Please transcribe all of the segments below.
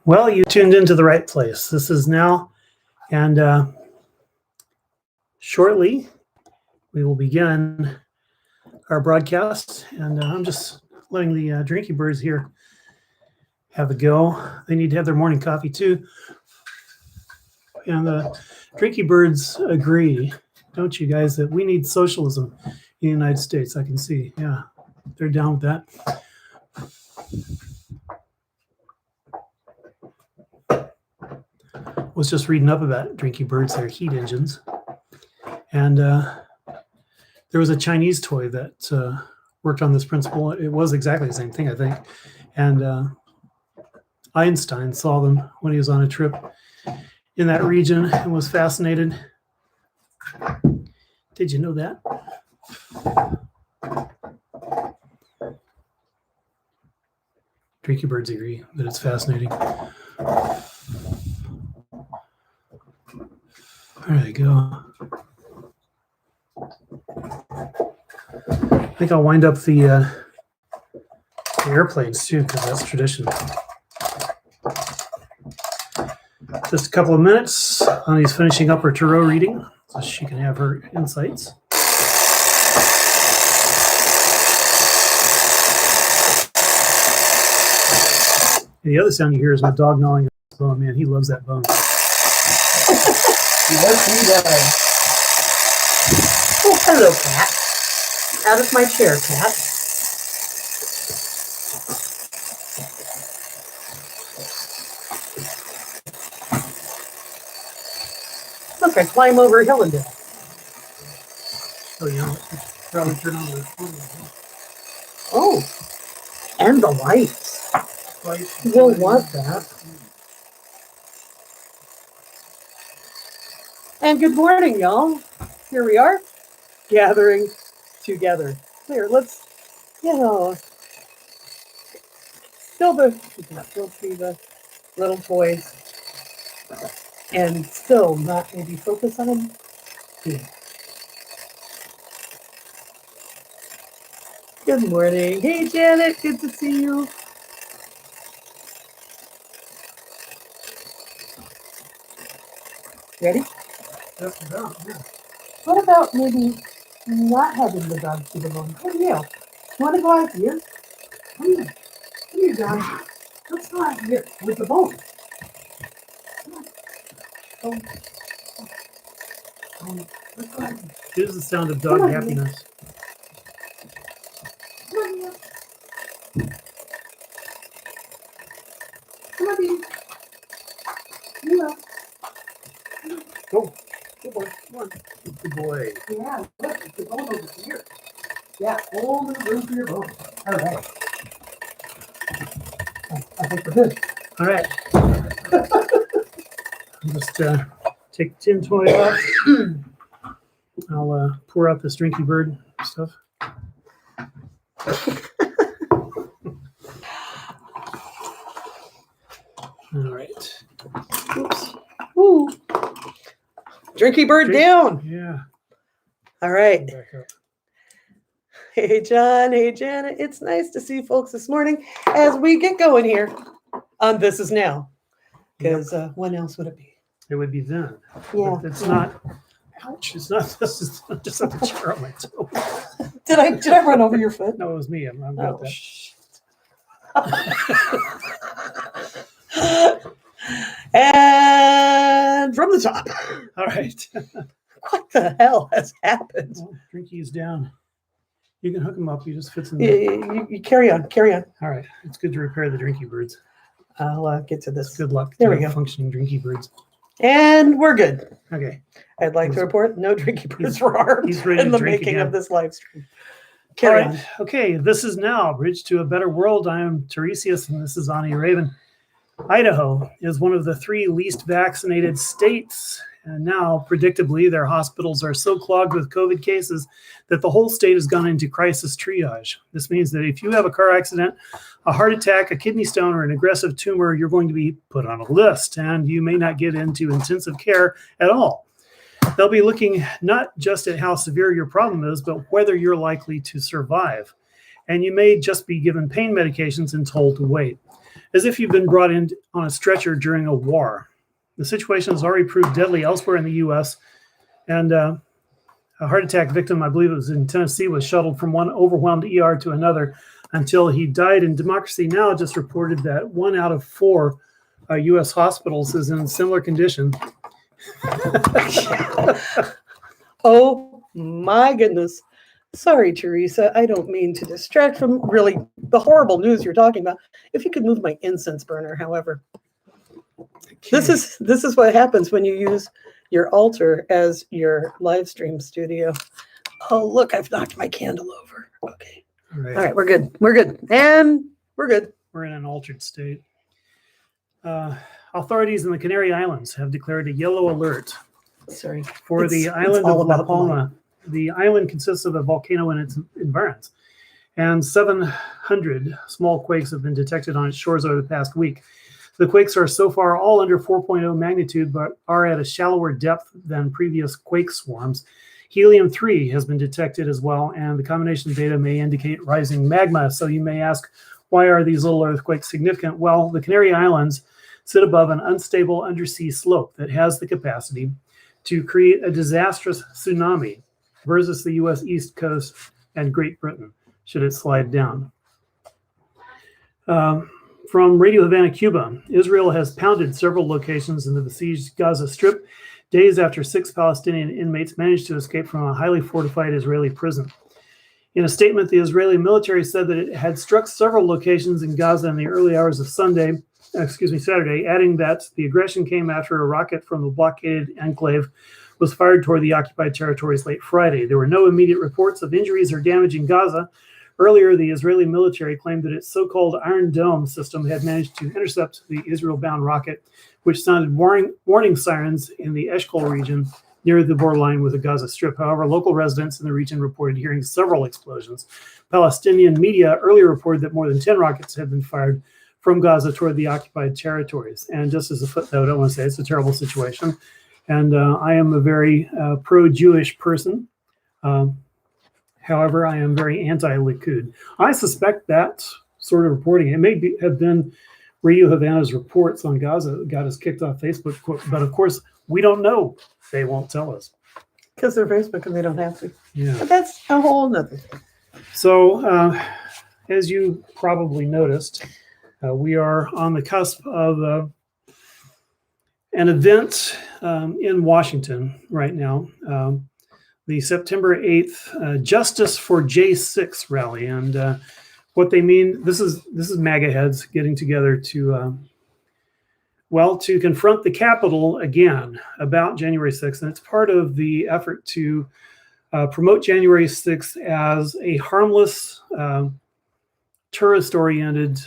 Well, you tuned into the right place. This is now, and shortly we will begin our broadcast. And I'm just letting the drinky birds here have a go. They need to have their morning coffee too. And the drinky birds agree, don't you guys, that we need socialism in the United States? I can see. Yeah, they're down with that. Was just reading up about drinky birds, their heat engines. And there was a Chinese toy that worked on this principle. It was exactly the same thing, I think. And Einstein saw them when he was on a trip in that region and was fascinated. Did you know that? Drinky birds agree that it's fascinating. There they go. I think I'll wind up the airplanes too, because that's tradition. Just a couple of minutes. Ani's finishing up her tarot reading so she can have her insights. And the other sound you hear is my dog gnawing his bone. Man, he loves that bone. Yes, he does. Oh, hello, cat. Out of my chair, cat. Look, I climb over a hill and down. Oh, yeah. Probably turn on the phone. Oh, and the lights. You'll want that. And good morning, y'all. Here we are, gathering together. Here, let's, still you can still see the little boys, and still not maybe focus on them. Yeah. Good morning. Hey, Janet, good to see you. Ready? Just about, yeah. What about maybe not having the dog see the bone? Hey, you want to go out here? Come here, John. Let's go out here with the bone. Come on. Let's go out here. Here's the sound of dog happiness. Come on, here. Come on, baby. Yeah. Go. Good boy. Come on. Good boy. Yeah, look, the bone over here. Yeah, only room for your bone. All right. I think we're good. All right. I'll just take the tin toy off. I'll pour out this drinky bird stuff. All right. Oops. Woo. Drinky bird down. Yeah. All right. Back up. Hey, John. Hey, Janet. It's nice to see folks this morning as we get going here on This Is Now. Because when else would it be? It would be then. Yeah. But it's not. Ouch. It's not. This is just at the chair on my toe. Did I run over your foot? No, it was me. I'm about that. Shit. And from the top. All right. What the hell has happened? Well, Drinky is down. You can hook him up. He just fits in Yeah, there. you carry on. All right. It's good to repair the drinky birds. I'll get to this. Good luck. There to we go. Functioning drinky birds. And we're good. Okay. I'd like to report no drinky birds were harmed he's ready in to the drink making again. of this live stream. All Carry right. on. Okay. This is Now, Bridge to a Better World. I am Theresa, and this is Ani Raven. Idaho is one of the 3 least vaccinated states. And now, predictably, their hospitals are so clogged with COVID cases that the whole state has gone into crisis triage. This means that if you have a car accident, a heart attack, a kidney stone, or an aggressive tumor, you're going to be put on a list, and you may not get into intensive care at all. They'll be looking not just at how severe your problem is, but whether you're likely to survive. And you may just be given pain medications and told to wait. as if you've been brought in on a stretcher during a war. The situation has already proved deadly elsewhere in the U.S., and a heart attack victim, I believe it was in Tennessee, was shuttled from one overwhelmed ER to another until he died. And Democracy Now! Just reported that 1 out of 4 U.S. hospitals is in similar condition. Oh my goodness. Sorry, Theresa. I don't mean to distract from really the horrible news you're talking about. If you could move my incense burner, however. This is what happens when you use your altar as your live stream studio. Oh, look, I've knocked my candle over. Okay. All right. All right, we're good. We're good. And we're good. We're in an altered state. Authorities in the Canary Islands have declared a yellow alert Sorry. for the island all of La about the Palma. The island consists of a volcano and its environs, and 700 small quakes have been detected on its shores over the past week. The quakes are so far all under 4.0 magnitude, but are at a shallower depth than previous quake swarms. Helium-3 has been detected as well, and the combination of data may indicate rising magma. So you may ask, why are these little earthquakes significant? Well, the Canary Islands sit above an unstable undersea slope that has the capacity to create a disastrous tsunami versus the U.S. East Coast and Great Britain, should it slide down. From Radio Havana, Cuba, Israel has pounded several locations in the besieged Gaza Strip days after 6 Palestinian inmates managed to escape from a highly fortified Israeli prison. In a statement, the Israeli military said that it had struck several locations in Gaza in the early hours of Saturday, adding that the aggression came after a rocket from the blockaded enclave was fired toward the occupied territories late Friday. There were no immediate reports of injuries or damage in Gaza. Earlier, the Israeli military claimed that its so-called Iron Dome system had managed to intercept the Israel-bound rocket, which sounded warning sirens in the Eshkol region near the borderline with the Gaza Strip. However, local residents in the region reported hearing several explosions. Palestinian media earlier reported that more than 10 rockets had been fired from Gaza toward the occupied territories. And just as a footnote, I want to say it's a terrible situation. And I am a very pro-Jewish person. However, I am very anti-Likud. I suspect that sort of reporting, it may have been Radio Havana's reports on Gaza that got us kicked off Facebook, but of course, we don't know. They won't tell us. Because they're Facebook and they don't have to. Yeah. But that's a whole nother thing. So, as you probably noticed, we are on the cusp of an event in Washington right now. The September 8th Justice for J6 rally. And what they mean, this is MAGA heads getting together to confront the Capitol again about January 6th. And it's part of the effort to promote January 6th as a harmless, tourist-oriented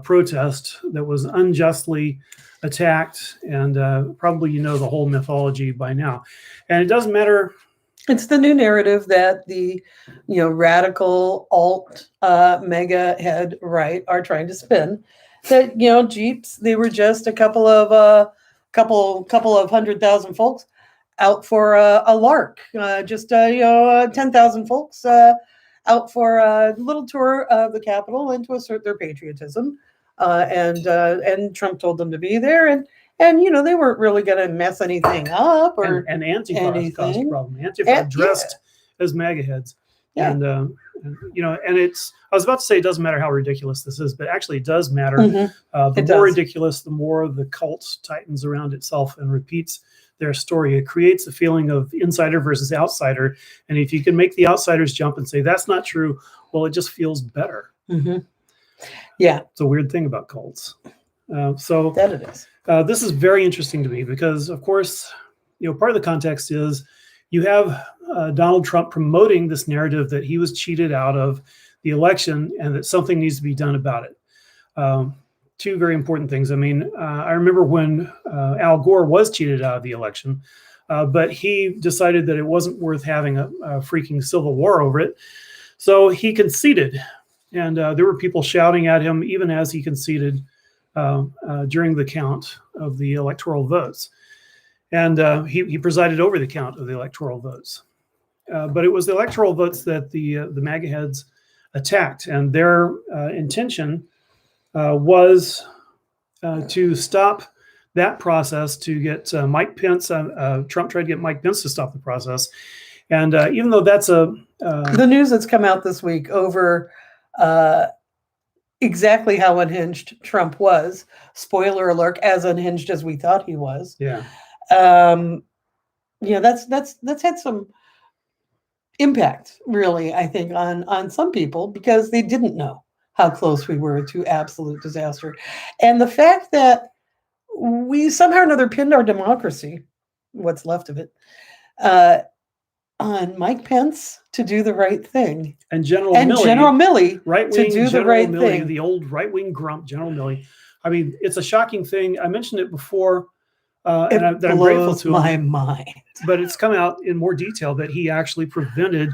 protest that was unjustly attacked. And probably you know the whole mythology by now. And it doesn't matter. It's the new narrative that the, radical alt MAGA head right are trying to spin. That Jeeps, they were just a couple of 100,000 folks out for a lark, 10,000 folks out for a little tour of the Capitol and to assert their patriotism. And Trump told them to be there, and they weren't really going to mess anything up or and Antifa caused a problem. Antifa dressed as MAGA heads. Yeah. And it's, I was about to say it doesn't matter how ridiculous this is, but actually it does matter. Mm-hmm. The more ridiculous, the more the cult tightens around itself and repeats their story. It creates a feeling of insider versus outsider. And if you can make the outsiders jump and say, that's not true, well, it just feels better. Mm-hmm. Yeah. It's a weird thing about cults. So that it is. This is very interesting to me because, of course, part of the context is you have Donald Trump promoting this narrative that he was cheated out of the election and that something needs to be done about it. Two very important things. I mean, I remember when Al Gore was cheated out of the election, but he decided that it wasn't worth having a freaking civil war over it. So he conceded. And there were people shouting at him even as he conceded during the count of the electoral votes. And he presided over the count of the electoral votes. But it was the electoral votes that the MAGA heads attacked. And their intention was to stop that process, to get Mike Pence. Trump tried to get Mike Pence to stop the process. And even though that's the news that's come out this week over exactly how unhinged Trump was, spoiler alert, as unhinged as we thought he was. Yeah. That's had some impact, really, I think, on some people, because they didn't know how close we were to absolute disaster. And the fact that we somehow or another pinned our democracy, what's left of it, on Mike Pence to do the right thing. And General Milley right-wing to do General the right Milley, thing. the old right-wing grump, General Milley. I mean, it's a shocking thing. I mentioned it before, and I'm grateful to him. My mind. But it's come out in more detail that he actually prevented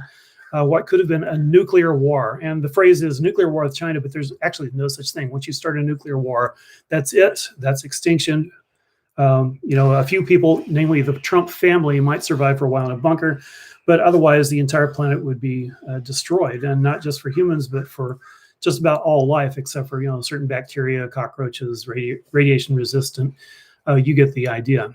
what could have been a nuclear war. And the phrase is nuclear war with China, but there's actually no such thing. Once you start a nuclear war, that's it. That's extinction. A few people, namely the Trump family, might survive for a while in a bunker, but otherwise the entire planet would be destroyed, and not just for humans, but for just about all life, except for certain bacteria, cockroaches, radiation resistant. You get the idea.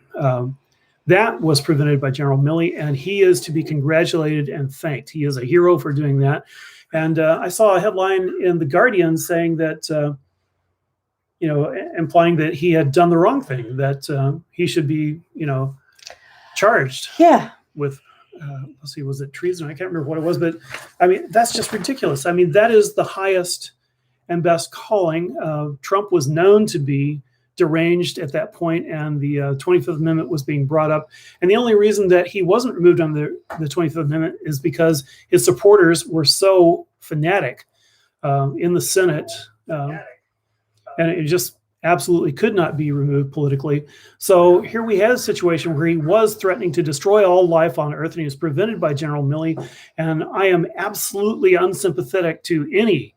That was prevented by General Milley, and he is to be congratulated and thanked. He is a hero for doing that. And I saw a headline in The Guardian saying that, implying that he had done the wrong thing, that he should be, charged with, let's see, was it treason? I can't remember what it was, but I mean, that's just ridiculous. I mean, that is the highest and best calling. Trump was known to be deranged at that point, and the 25th Amendment was being brought up. And the only reason that he wasn't removed on the 25th Amendment is because his supporters were so fanatic in the Senate, and it just absolutely could not be removed politically. So here we had a situation where he was threatening to destroy all life on Earth, and he was prevented by General Milley. And I am absolutely unsympathetic to any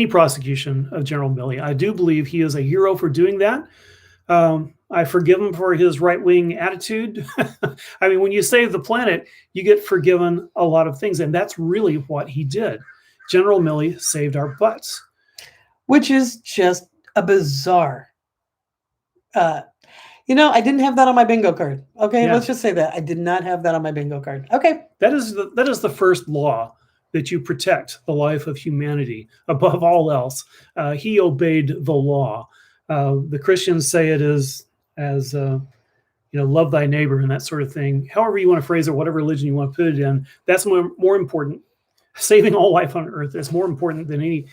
prosecution of General Milley. I do believe he is a hero for doing that. I forgive him for his right-wing attitude. I mean, when you save the planet, you get forgiven a lot of things, and that's really what he did. General Milley saved our butts. Which is just a bizarre. I didn't have that on my bingo card. Okay, Yeah. Let's just say that. I did not have that on my bingo card. Okay. That is the first law, that you protect the life of humanity above all else. He obeyed the law. The Christians say it is as love thy neighbor and that sort of thing. However you want to phrase it, whatever religion you want to put it in, that's more important. Saving all life on earth is more important than any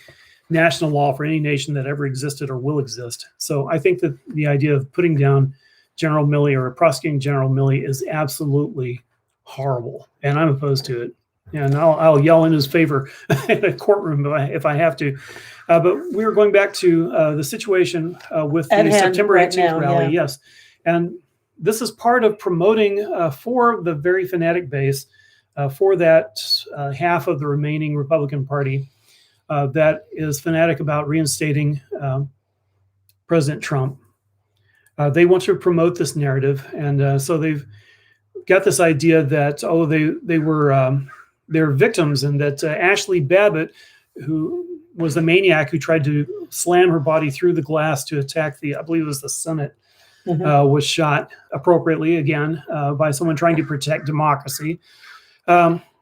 national law for any nation that ever existed or will exist. So I think that the idea of putting down General Milley or prosecuting General Milley is absolutely horrible, and I'm opposed to it. And I'll yell in his favor in a courtroom if I have to. But we were going back to the situation with the September 18th rally. Yeah. Yes. And this is part of promoting for the very fanatic base, for that half of the remaining Republican Party that is fanatic about reinstating President Trump. They want to promote this narrative. And so they've got this idea that, they're victims, and that Ashley Babbitt, who was the maniac who tried to slam her body through the glass to attack I believe it was the Senate, was shot appropriately again by someone trying to protect democracy.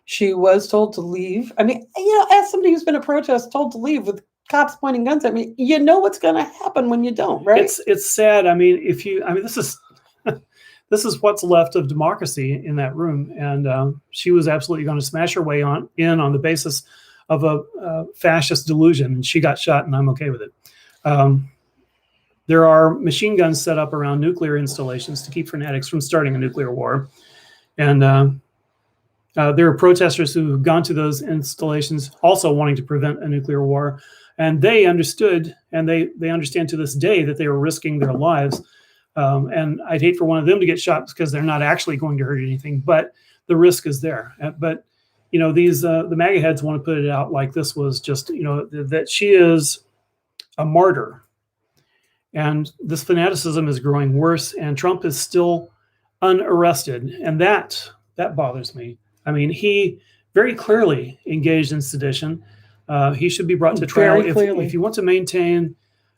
She was told to leave. I mean, as somebody who's been at protests told to leave with cops pointing guns at me, you know what's going to happen when you don't, right? It's sad. I mean, this is this is what's left of democracy in that room, and she was absolutely going to smash her way in on the basis of a fascist delusion, and she got shot, and I'm okay with it. There are machine guns set up around nuclear installations to keep fanatics from starting a nuclear war, and there are protesters who've gone to those installations also wanting to prevent a nuclear war, and they understood, and they understand to this day, that they were risking their lives. And I'd hate for one of them to get shot because they're not actually going to hurt anything, but the risk is there. But the MAGA heads want to put it out like this was just that she is a martyr, and this fanaticism is growing worse, and Trump is still unarrested, and that bothers me. I mean, he very clearly engaged in sedition. He should be brought to trial. If you want to maintain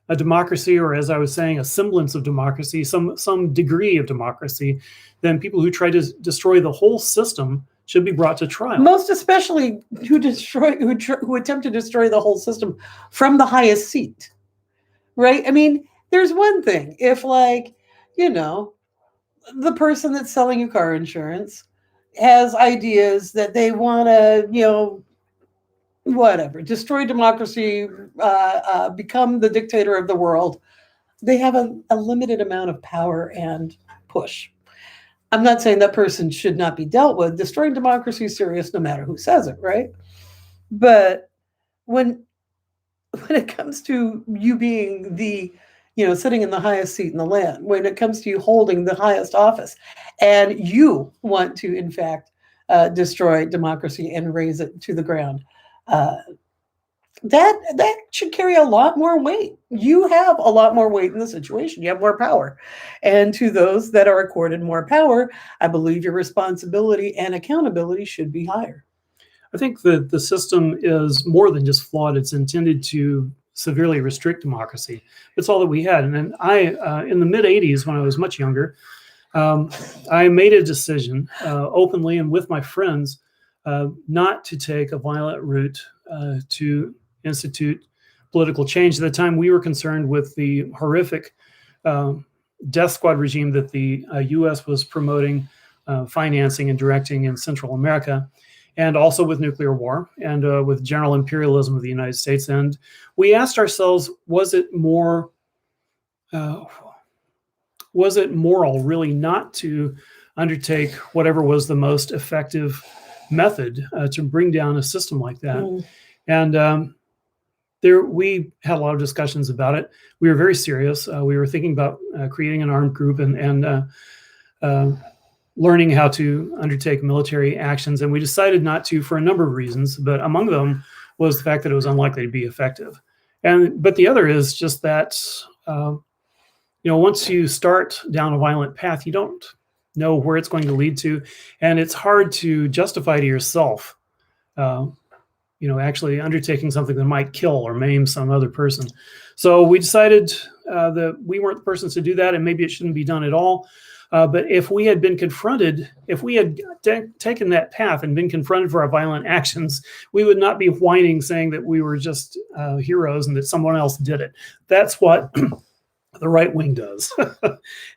a democracy, or as I was saying, a semblance of democracy, some degree of democracy, then people who try to destroy the whole system should be brought to trial. Most especially who attempt to destroy the whole system from the highest seat, right? I mean, there's one thing if, like, you know, the person that's selling you car insurance has ideas that they want to, you know, whatever, destroy democracy, become the dictator of the world. They have a limited amount of power and push. I'm not saying that person should not be dealt with. Destroying democracy is serious no matter who says it, right? But when it comes to you being the, you know, sitting in the highest seat in the land, when it comes to you holding the highest office, and you want to, in fact, destroy democracy and raise it to the ground, that should carry a lot more weight. You have a lot more weight in the situation. You have more power. And to those that are accorded more power, I believe your responsibility and accountability should be higher. I think that the system is more than just flawed. It's intended to severely restrict democracy. That's all that we had. And then in the mid 80s, when I was much younger, I made a decision openly and with my friends not to take a violent route to institute political change. At the time, we were concerned with the horrific death squad regime that the U.S. was promoting, financing, and directing in Central America, and also with nuclear war and with general imperialism of the United States. And we asked ourselves, was it moral really not to undertake whatever was the most effective method to bring down a system like that? Mm. And we had a lot of discussions about it. We were very serious. We were thinking about creating an armed group and learning how to undertake military actions. And we decided not to for a number of reasons, but among them was the fact that it was unlikely to be effective. But the other is just that, once you start down a violent path, you don't know where it's going to lead to. And it's hard to justify to yourself, actually undertaking something that might kill or maim some other person. So we decided that we weren't the persons to do that, and maybe it shouldn't be done at all. But if we had been confronted, if we had taken that path and been confronted for our violent actions, we would not be whining, saying that we were just heroes and that someone else did it. That's what the right wing does.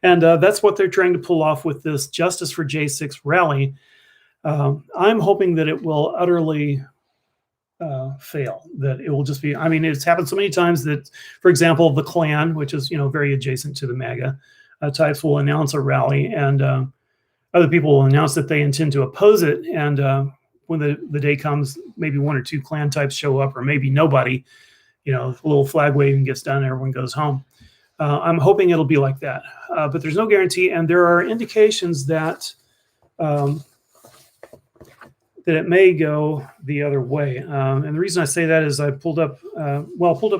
And that's what they're trying to pull off with this Justice for J6 rally. I'm hoping that it will utterly fail, that it will just be, it's happened so many times that, for example, the Klan, which is, very adjacent to the MAGA types, will announce a rally, and other people will announce that they intend to oppose it. And when the day comes, maybe one or two Klan types show up, or maybe nobody, a little flag waving gets done, and everyone goes home. I'm hoping it'll be like that, but there's no guarantee. And there are indications that that it may go the other way. And the reason I say that is I pulled up a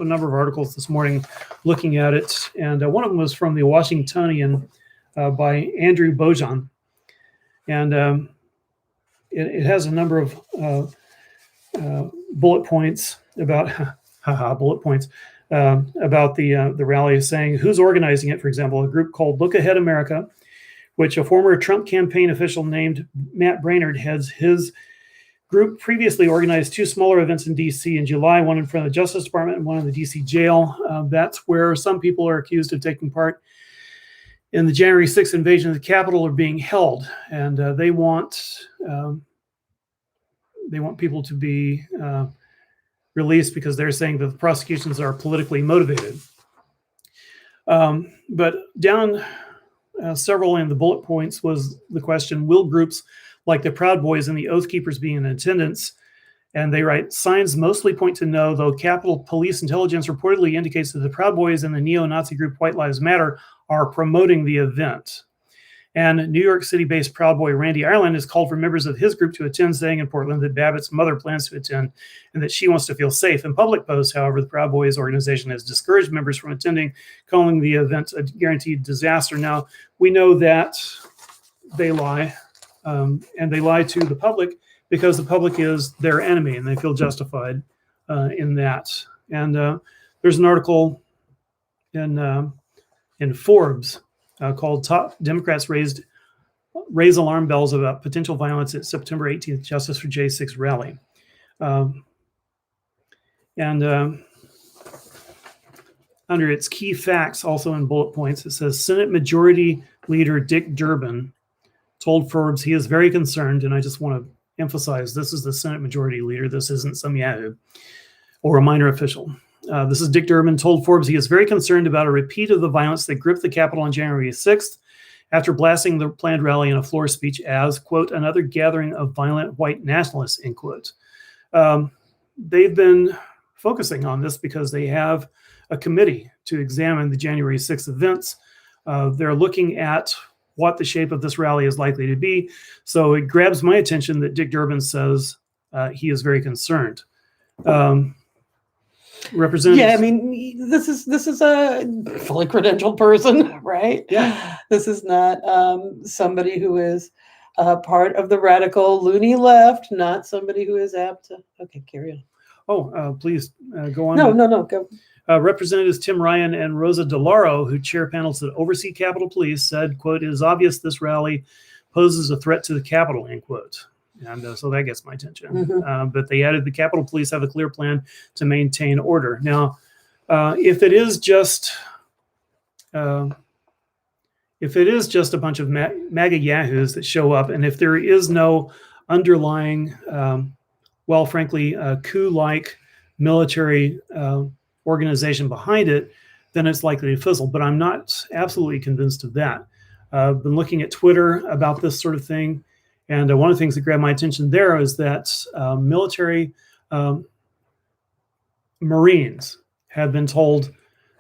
number of articles this morning looking at it. And one of them was from the Washingtonian by Andrew Bojan. And it has a number of bullet points about, about the rally, saying who's organizing it. For example, a group called Look Ahead America, which a former Trump campaign official named Matt Braynard heads. His group previously organized two smaller events in D.C. in July, one in front of the Justice Department and one in the D.C. jail. That's where some people are accused of taking part in the January 6th invasion of the Capitol are being held. And they want people to be released because they're saying that the prosecutions are politically motivated. But down several in the bullet points was the question, will groups like the Proud Boys and the Oath Keepers be in attendance? And they write, signs mostly point to no, though Capitol Police intelligence reportedly indicates that the Proud Boys and the neo-Nazi group White Lives Matter are promoting the event. And New York City-based Proud Boy Randy Ireland has called for members of his group to attend, saying in Portland that Babbitt's mother plans to attend and that she wants to feel safe. In public posts, however, the Proud Boys organization has discouraged members from attending, calling the event a guaranteed disaster. Now, we know that they lie, and they lie to the public because the public is their enemy, and they feel justified in that. And there's an article in Forbes called "Top Democrats Raise Alarm Bells About Potential Violence at September 18th Justice for J6 Rally." Under its key facts, also in bullet points, it says Senate Majority Leader Dick Durbin told Forbes he is very concerned, and I just want to emphasize this is the Senate Majority Leader. This isn't some Yahoo or a minor official. This is Dick Durbin told Forbes he is very concerned about a repeat of the violence that gripped the Capitol on January 6th after blasting the planned rally in a floor speech as, quote, another gathering of violent white nationalists, end quote. They've been focusing on this because they have a committee to examine the January 6th events. They're looking at what the shape of this rally is likely to be. So it grabs my attention that Dick Durbin says he is very concerned. Representative. Yeah, I mean, this is a fully credentialed person, right? Yeah. This is not somebody who is part of the radical loony left, not somebody who is apt to. Okay, carry on. Oh, please go on. No, go. Representatives Tim Ryan and Rosa DeLauro, who chair panels that oversee Capitol Police, said, quote, it is obvious this rally poses a threat to the Capitol, end quote. And so that gets my attention. Mm-hmm. But they added the Capitol Police have a clear plan to maintain order. Now, if it is just a bunch of MAGA yahoos that show up, and if there is no underlying, frankly, coup-like military organization behind it, then it's likely to fizzle. But I'm not absolutely convinced of that. I've been looking at Twitter about this sort of thing. And one of the things that grabbed my attention there is that military Marines have been told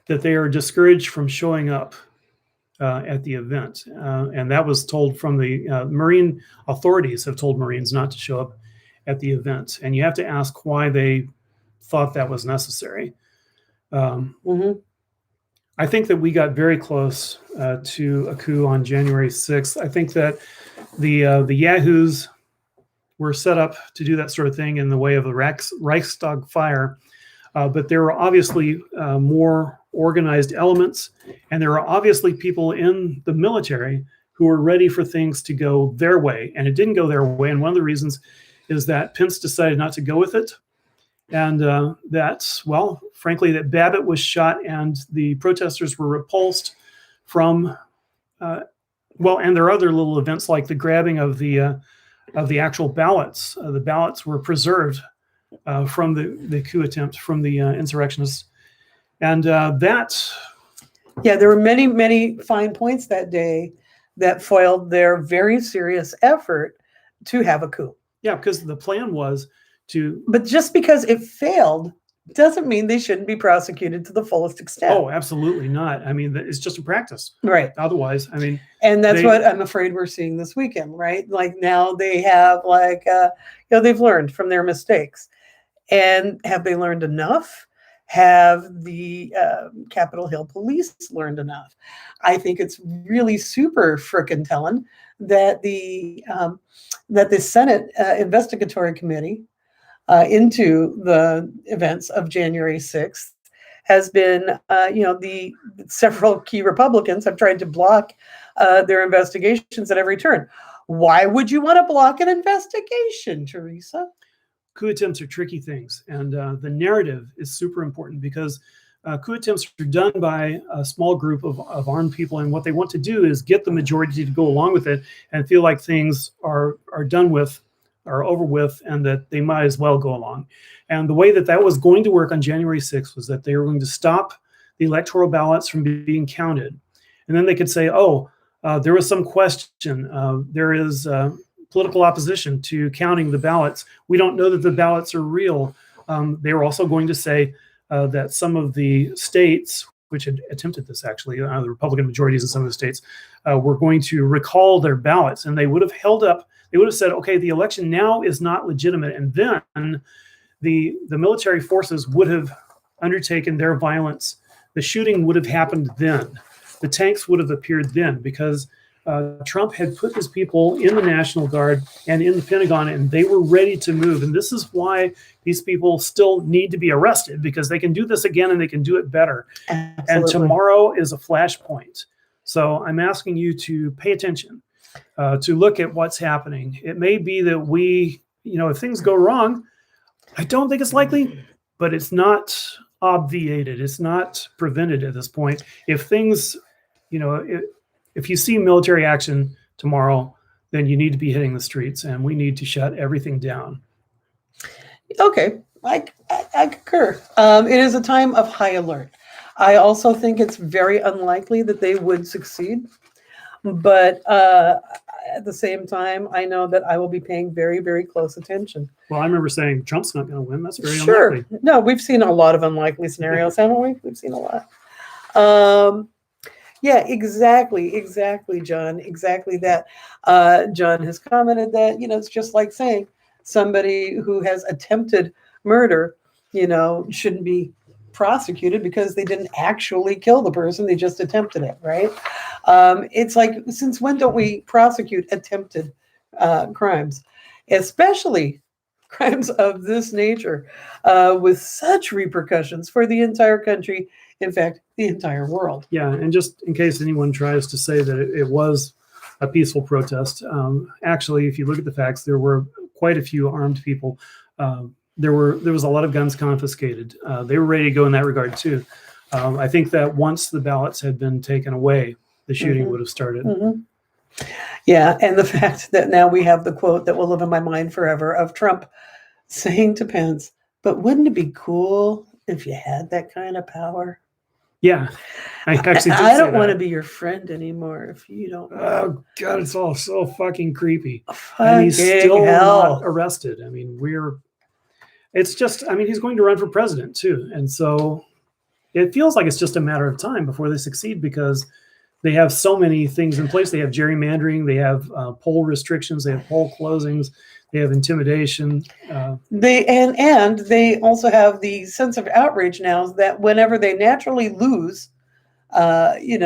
that they are discouraged from showing up at the event. And that was told from the Marine authorities have told Marines not to show up at the event. And you have to ask why they thought that was necessary. I think that we got very close to a coup on January 6th. I think that the Yahoos were set up to do that sort of thing in the way of the Reichstag fire, but there were obviously more organized elements, and there are obviously people in the military who were ready for things to go their way, and it didn't go their way. And one of the reasons is that Pence decided not to go with it. And frankly, that Babbitt was shot and the protesters were repulsed from, and there are other little events like the grabbing of the actual ballots. The ballots were preserved from the coup attempt from the insurrectionists. And Yeah, there were many, many fine points that day that foiled their very serious effort to have a coup. Yeah, because the plan was But just because it failed doesn't mean they shouldn't be prosecuted to the fullest extent. Oh, absolutely not. I mean, it's just a practice. Right. Otherwise, I mean. And that's what I'm afraid we're seeing this weekend, right? Like now they have they've learned from their mistakes. And have they learned enough? Have the Capitol Hill police learned enough? I think it's really super frickin' telling that the Senate Investigatory Committee into the events of January 6th has been, the several key Republicans have tried to block their investigations at every turn. Why would you want to block an investigation, Theresa? Coup attempts are tricky things, and the narrative is super important because coup attempts are done by a small group of armed people, and what they want to do is get the majority to go along with it and feel like things are done with, are over with, and that they might as well go along. And the way that was going to work on January 6th was that they were going to stop the electoral ballots from being counted. And then they could say, there was some question. There is political opposition to counting the ballots. We don't know that the ballots are real. They were also going to say that some of the states, which had attempted this actually, the Republican majorities in some of the states, were going to recall their ballots. And they would have said, okay, the election now is not legitimate. And then the military forces would have undertaken their violence. The shooting would have happened then. The tanks would have appeared then because Trump had put his people in the National Guard and in the Pentagon, and they were ready to move. And this is why these people still need to be arrested, because they can do this again and they can do it better. Absolutely. And tomorrow is a flashpoint. So I'm asking you to pay attention, to look at what's happening. It may be that we, if things go wrong, I don't think it's likely, but it's not obviated. It's not prevented at this point. If things, if you see military action tomorrow, then you need to be hitting the streets, and we need to shut everything down. Okay, I concur. It is a time of high alert. I also think it's very unlikely that they would succeed. But at the same time, I know that I will be paying very, very close attention. Well, I remember saying Trump's not going to win. That's very Sure. unlikely. No, we've seen a lot of unlikely scenarios, haven't we? We've seen a lot. Yeah, exactly, John. Exactly that. John has commented that, it's just like saying somebody who has attempted murder, shouldn't be prosecuted because they didn't actually kill the person. They just attempted it, right? It's like, since when don't we prosecute attempted crimes, especially crimes of this nature, with such repercussions for the entire country, in fact, the entire world. Yeah, and just in case anyone tries to say that it was a peaceful protest, actually, if you look at the facts, there were quite a few armed people. There was a lot of guns confiscated. They were ready to go in that regard too. I think that once the ballots had been taken away, the shooting would have started. Mm-hmm. Yeah, and the fact that now we have the quote that will live in my mind forever of Trump saying to Pence, "But wouldn't it be cool if you had that kind of power?" Yeah, I actually did I don't say want to that. be your friend anymore if you don't. Oh God, it's all so fucking creepy. And he's Fucking still hell. not arrested. I mean, he's going to run for president too. And so it feels like it's just a matter of time before they succeed, because they have so many things in place. They have gerrymandering, they have poll restrictions, they have poll closings, they have intimidation. And they also have the sense of outrage now that whenever they naturally lose, an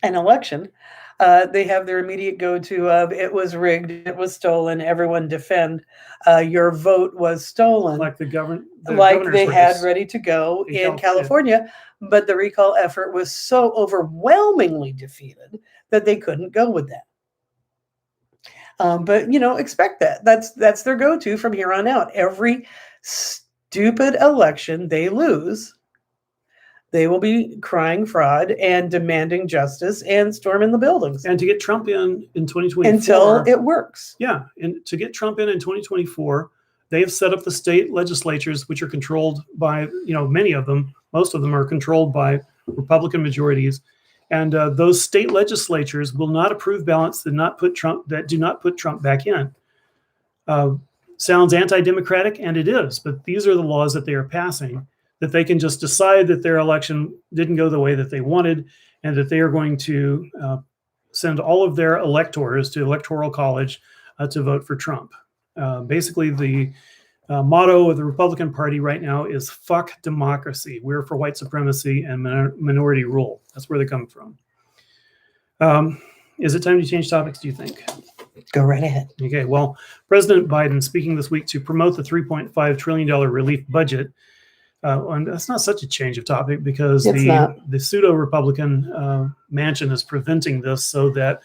election, they have their immediate go-to of "it was rigged, it was stolen, everyone defend, your vote was stolen," Like the like they governor's had race. ready to go In in California, but the recall effort was so overwhelmingly defeated that they couldn't go with that. But expect that. That's their go-to from here on out. Every stupid election they lose, they will be crying fraud and demanding justice and storming the buildings. And to get Trump in 2024. Until it works. Yeah, and to get Trump in 2024, they have set up the state legislatures, which are controlled by, many of them, most of them are controlled by Republican majorities. And those state legislatures will not approve ballots that do not put Trump back in. Sounds anti-democratic, and it is, but these are the laws that they are passing, that they can just decide that their election didn't go the way that they wanted, and that they are going to send all of their electors to Electoral College to vote for Trump. Basically, the motto of the Republican Party right now is "fuck democracy. We're for white supremacy and minority rule." That's where they come from. Is it time to change topics, do you think? Go right ahead. Okay, well, President Biden speaking this week to promote the $3.5 trillion relief budget. And that's not such a change of topic, because the pseudo-Republican mansion is preventing this so that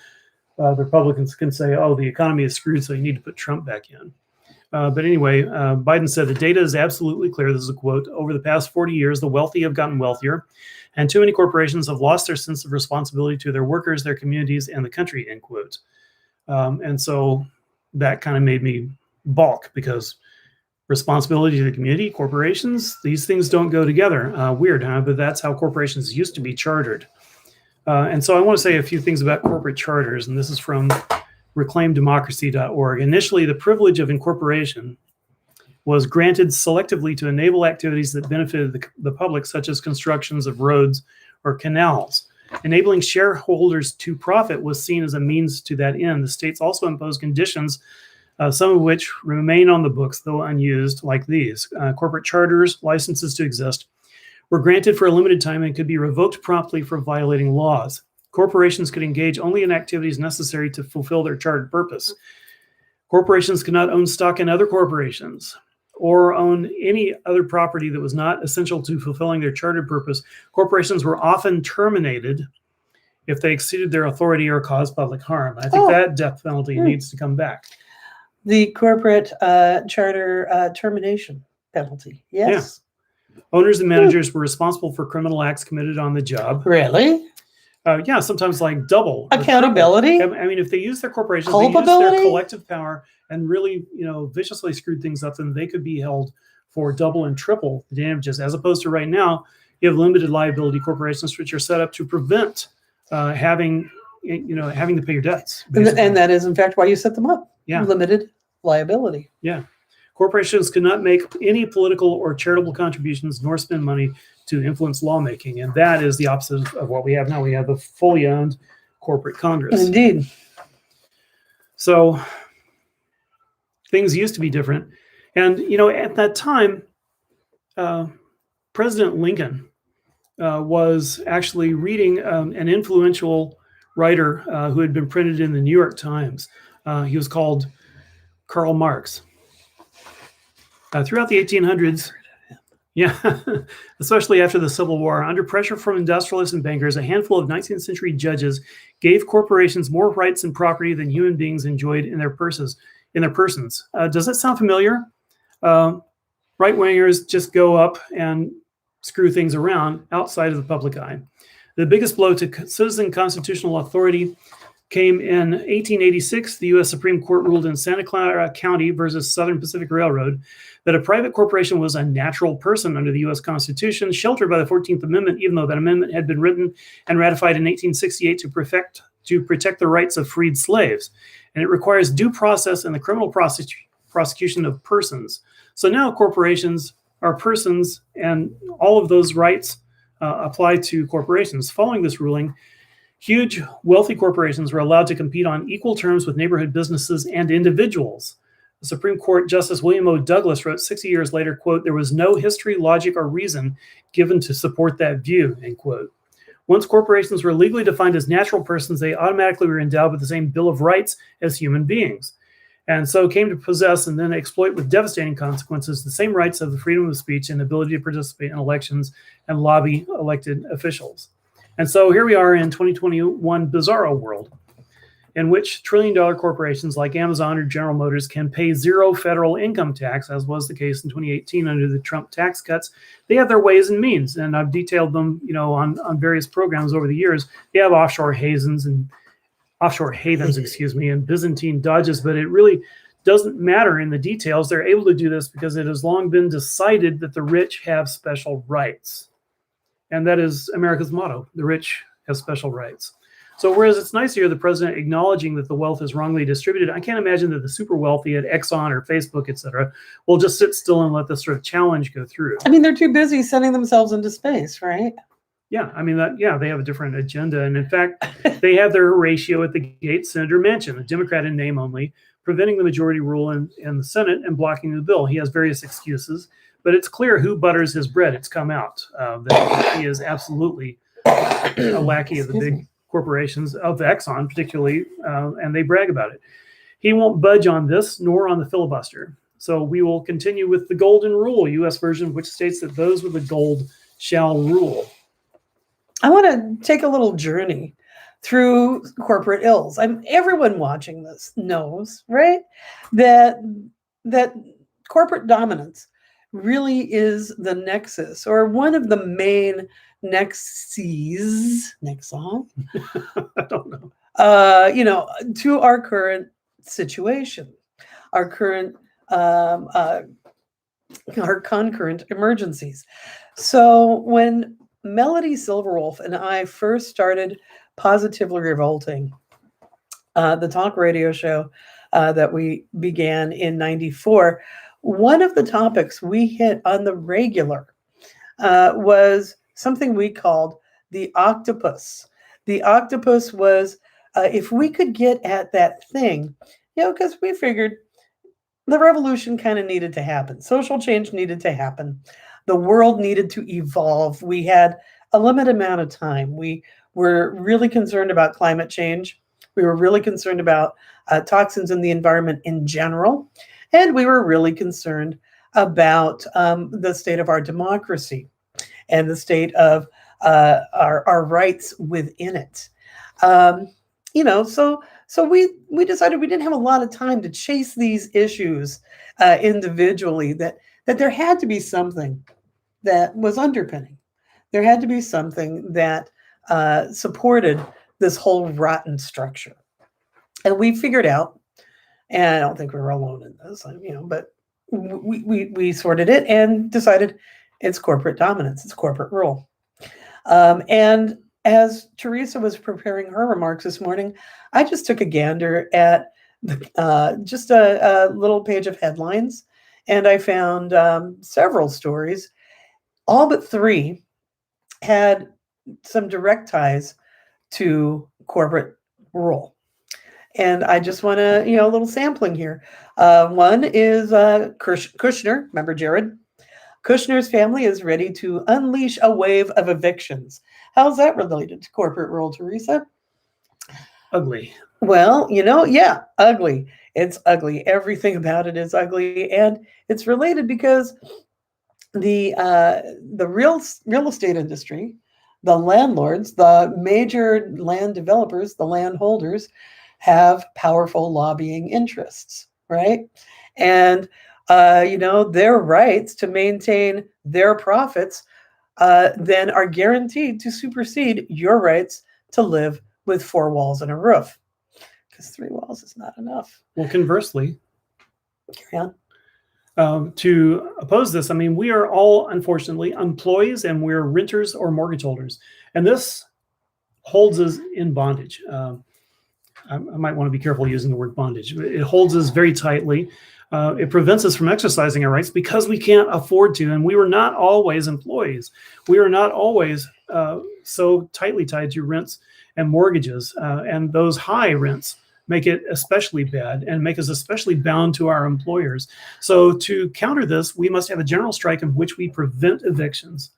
the Republicans can say, "Oh, the economy is screwed, so you need to put Trump back in." But anyway, Biden said the data is absolutely clear. This is a quote. "Over the past 40 years, the wealthy have gotten wealthier, and too many corporations have lost their sense of responsibility to their workers, their communities, and the country," end quote. And so that kind of made me balk, because responsibility to the community, corporations, these things don't go together. Weird, huh? But that's how corporations used to be chartered. And so I want to say a few things about corporate charters, and this is from reclaimdemocracy.org. Initially, the privilege of incorporation was granted selectively to enable activities that benefited the public, such as constructions of roads or canals. Enabling shareholders to profit was seen as a means to that end. The states also imposed conditions, some of which remain on the books, though unused, like these. Corporate charters, licenses to exist, were granted for a limited time and could be revoked promptly for violating laws. Corporations could engage only in activities necessary to fulfill their chartered purpose. Corporations could not own stock in other corporations or own any other property that was not essential to fulfilling their chartered purpose. Corporations were often terminated if they exceeded their authority or caused public harm. I think that death penalty needs to come back. The corporate charter termination penalty. Yes. Yeah. Owners and managers were responsible for criminal acts committed on the job. Really? Yeah, sometimes like double or accountability. triple. I mean, if they use their corporations, they use their collective power and really, viciously screwed things up, then they could be held for double and triple the damages. As opposed to right now, you have limited liability corporations, which are set up to prevent having to pay your debts. And that is, in fact, why you set them up. Yeah. Limited liability. Yeah. Corporations could not make any political or charitable contributions nor spend money to influence lawmaking. And that is the opposite of what we have now. We have a fully owned corporate Congress. Indeed. So things used to be different. And, at that time, President Lincoln was actually reading an influential writer who had been printed in the New York Times. He was called Karl Marx. Throughout the 1800s, especially after the Civil War, under pressure from industrialists and bankers, a handful of 19th century judges gave corporations more rights and property than human beings enjoyed in their persons. Does that sound familiar? Right-wingers just go up and screw things around outside of the public eye. The biggest blow to citizen constitutional authority came in 1886. The U.S. Supreme Court ruled in Santa Clara County versus Southern Pacific Railroad that a private corporation was a natural person under the U.S. Constitution, sheltered by the 14th Amendment, even though that amendment had been written and ratified in 1868 to protect the rights of freed slaves. And it requires due process in the criminal prosecution of persons. So now corporations are persons, and all of those rights apply to corporations. Following this ruling, huge, wealthy corporations were allowed to compete on equal terms with neighborhood businesses and individuals. The Supreme Court Justice William O. Douglas wrote 60 years later, quote, "There was no history, logic, or reason given to support that view," end quote. Once corporations were legally defined as natural persons, they automatically were endowed with the same Bill of Rights as human beings, and so came to possess and then exploit with devastating consequences the same rights of the freedom of speech and ability to participate in elections and lobby elected officials. And so here we are in 2021 bizarro world, in which trillion-dollar corporations like Amazon or General Motors can pay zero federal income tax, as was the case in 2018 under the Trump tax cuts. They have their ways and means, and I've detailed them, on various programs over the years. They have offshore havens, and Byzantine dodges, but it really doesn't matter in the details. They're able to do this because it has long been decided that the rich have special rights. And that is America's motto: the rich have special rights. So whereas it's nice to hear the president acknowledging that the wealth is wrongly distributed, I can't imagine that the super wealthy at Exxon or Facebook, et cetera, will just sit still and let this sort of challenge go through. I mean, they're too busy sending themselves into space, right? Yeah, I mean, they have a different agenda. And in fact, they have their Horatio at the gate, Senator Manchin, a Democrat in name only, preventing the majority rule in the Senate and blocking the bill. He has various excuses, but it's clear who butters his bread. It's come out that he is absolutely a lackey of the big corporations, of Exxon particularly, and they brag about it. He won't budge on this, nor on the filibuster. So we will continue with the golden rule, U.S. version, which states that those with the gold shall rule. I want to take a little journey through corporate ills. Everyone watching this knows, right, that corporate dominance really is the nexus, or one of the main nexon, I don't know, to our current situation, our current, our concurrent emergencies. So when Melody Silverwolf and I first started Positively Revolting, the talk radio show that we began in '94, one of the topics we hit on the regular was something we called the octopus. The octopus was if we could get at that thing, because we figured the revolution kind of needed to happen. Social change needed to happen. The world needed to evolve. We had a limited amount of time. We were really concerned about climate change. We were really concerned about toxins in the environment in general. And we were really concerned about the state of our democracy and the state of our rights within it. So we decided we didn't have a lot of time to chase these issues individually, that there had to be something that was underpinning. There had to be something that supported this whole rotten structure. And we figured out, and I don't think we were alone in this, but we sorted it and decided it's corporate dominance, it's corporate rule. And as Theresa was preparing her remarks this morning, I just took a gander at just a little page of headlines, and I found several stories. All but 3 had some direct ties to corporate rule. And I just want to, a little sampling here. One is Kushner, remember Jared? Kushner's family is ready to unleash a wave of evictions. How's that related to corporate rule, Theresa? Ugly. Well, yeah, ugly. It's ugly. Everything about it is ugly. And it's related because the real estate industry, the landlords, the major land developers, the landholders have powerful lobbying interests, right? And their rights to maintain their profits then are guaranteed to supersede your rights to live with 4 walls and a roof, because 3 walls is not enough. Well, conversely, carry on. To oppose this, we are all, unfortunately, employees, and we're renters or mortgage holders. And this holds us in bondage. I might want to be careful using the word bondage. It holds us very tightly. It prevents us from exercising our rights because we can't afford to. And we were not always employees. We are not always so tightly tied to rents and mortgages. And those high rents make it especially bad and make us especially bound to our employers. So to counter this, we must have a general strike in which we prevent evictions.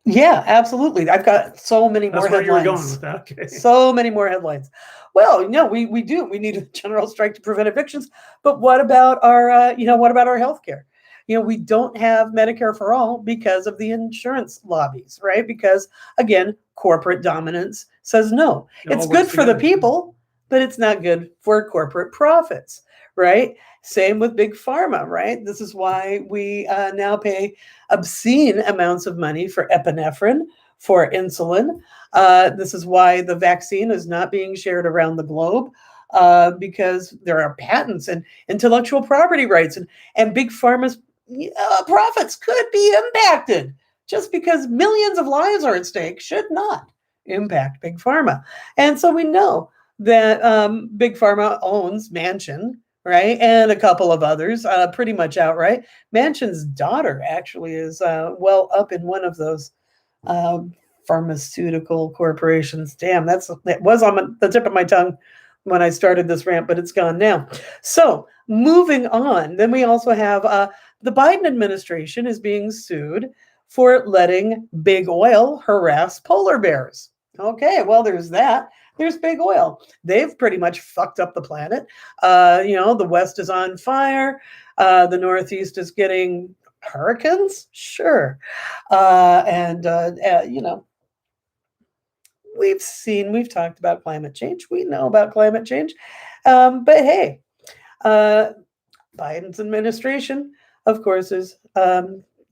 Yeah, absolutely. I've got so many more headlines. That's where you were going with that. Okay. So many more headlines. Well, we do. We need a general strike to prevent evictions. But what about our, what about our healthcare? We don't have Medicare for all because of the insurance lobbies, right? Because again, corporate dominance says no. It's good for the people, but it's not good for corporate profits, right? Same with big pharma, right? This is why we now pay obscene amounts of money for epinephrine, for insulin. This is why the vaccine is not being shared around the globe, because there are patents and intellectual property rights, and big pharma's profits could be impacted. Just because millions of lives are at stake should not impact big pharma. And so we know that big pharma owns Manchin, right? And a couple of others, pretty much outright. Manchin's daughter actually is well up in one of those pharmaceutical corporations. Damn, it was on the tip of my tongue when I started this rant, but it's gone now. So moving on, then we also have the Biden administration is being sued for letting big oil harass polar bears. Okay, well, there's that. There's big oil. They've pretty much fucked up the planet. The West is on fire. The Northeast is getting hurricanes. Sure. We've talked about climate change. We know about climate change. But hey, Biden's administration, of course, is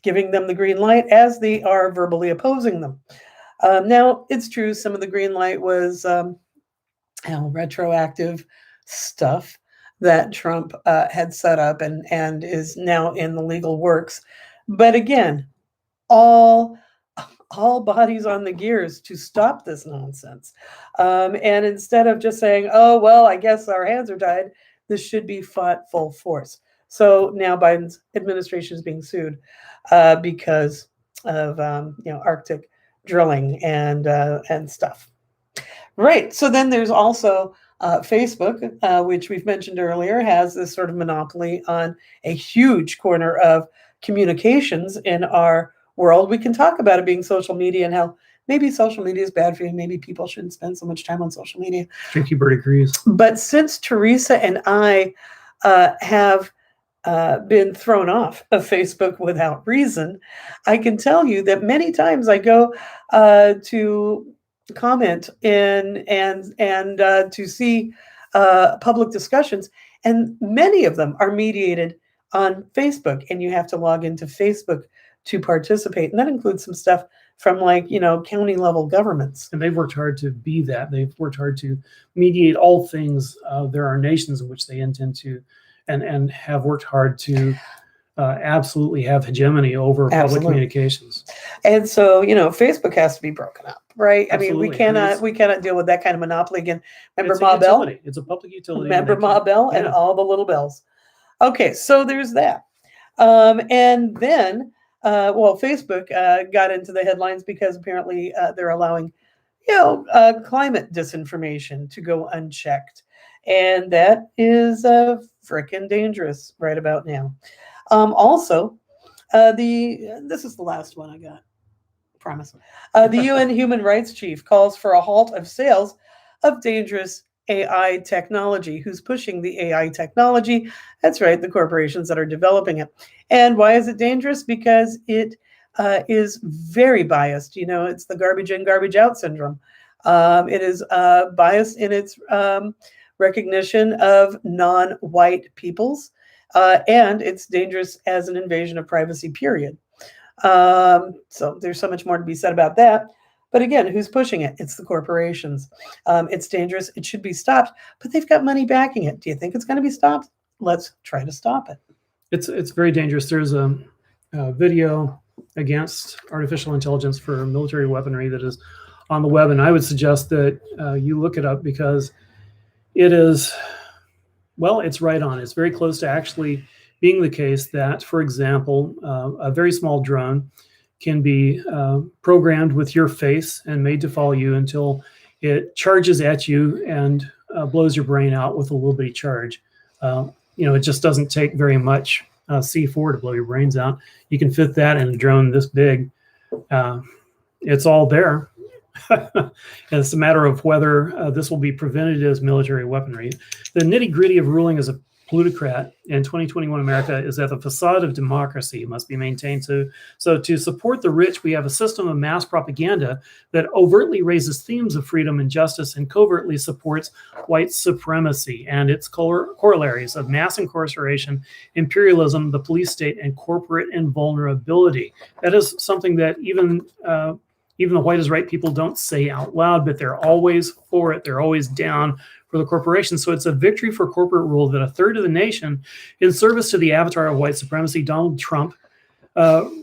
giving them the green light as they are verbally opposing them. Now, it's true, some of the green light was retroactive stuff that Trump had set up and is now in the legal works. But again, all bodies on the gears to stop this nonsense. And instead of just saying, oh, well, I guess our hands are tied, this should be fought full force. So now Biden's administration is being sued because of Arctic drilling and stuff. Right. So then there's also Facebook, which we've mentioned earlier, has this sort of monopoly on a huge corner of communications in our world. We can talk about it being social media and how maybe social media is bad for you. Maybe people shouldn't spend so much time on social media. Drinky Bird agrees. But since Theresa and I have been thrown off of Facebook without reason, I can tell you that many times I go to comment in and to see public discussions, and many of them are mediated on Facebook, and you have to log into Facebook to participate, and that includes some stuff from county level governments. And they've worked hard to be that. They've worked hard to mediate all things. There are nations in which they intend to and have worked hard to absolutely have hegemony over public communications. And so, Facebook has to be broken up, right? Absolutely. I mean, we cannot deal with that kind of monopoly again. Remember It's Ma Bell? It's a public utility. Remember Ma Bell and all the little bells. Okay, so there's that. And then, Facebook got into the headlines because apparently they're allowing, climate disinformation to go unchecked. And that is frickin' dangerous right about now. Also, this is the last one I got, promise. The UN Human Rights Chief calls for a halt of sales of dangerous AI technology. Who's pushing the AI technology? That's right, the corporations that are developing it. And why is it dangerous? Because it is very biased. It's the garbage in, garbage out syndrome. It is biased in its recognition of non-white peoples, and it's dangerous as an invasion of privacy, period. So there's so much more to be said about that. But again, who's pushing it? It's the corporations. It's dangerous. It should be stopped, but they've got money backing it. Do you think it's going to be stopped? Let's try to stop it. It's very dangerous. There's a video against artificial intelligence for military weaponry that is on the web, and I would suggest that you look it up because it is, it's right on. It's very close to actually being the case that, for example, a very small drone can be programmed with your face and made to follow you until it charges at you and blows your brain out with a little bitty charge. It just doesn't take very much C4 to blow your brains out. You can fit that in a drone this big. It's all there. And it's a matter of whether this will be prevented as military weaponry. The nitty-gritty of ruling as a plutocrat in 2021 America is that the facade of democracy must be maintained. So to support the rich, we have a system of mass propaganda that overtly raises themes of freedom and justice and covertly supports white supremacy and its corollaries of mass incarceration, imperialism, the police state, and corporate invulnerability. That is something that even the white is right people don't say out loud, but they're always for it. They're always down for the corporation. So it's a victory for corporate rule that a third of the nation, in service to the avatar of white supremacy, Donald Trump,